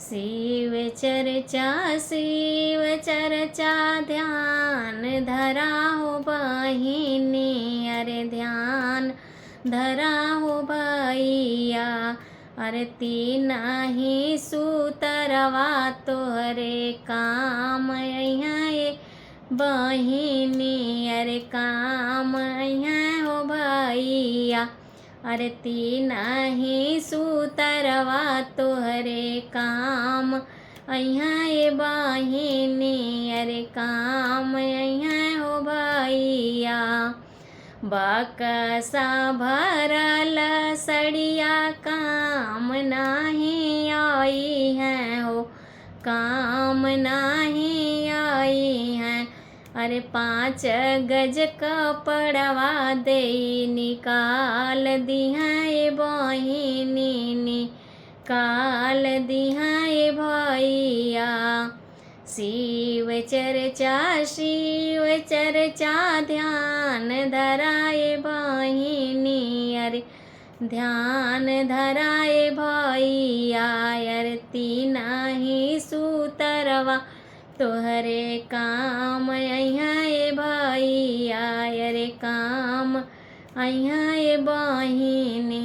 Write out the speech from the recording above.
शिव चर्चा ध्यान धरा हो बहिनी, अरे ध्यान धरा हो भैया। अरे तीनही सूतरवा तोहरे काम अइहें बहिनी, अरे काम अइहें हो भैया। अरे तीनही सूतरवा तोहरे काम अइहें बहिनी, अरे काम अइहें हो भैया। बकसा भरल सड़िया काम नाही आई हैं हो, काम नाही आई हैं। अरे 5 गज कपड़वा दे निकाल दिहें बहिनी, निकाल दिहें भैया। शिव चर्चा ध्यान धराए बहिनी, अरे ध्यान धराए भैया। अरे तीनही सूतरवा तोहरे काम अइहें भैया, अरे काम अइहें बहिनी।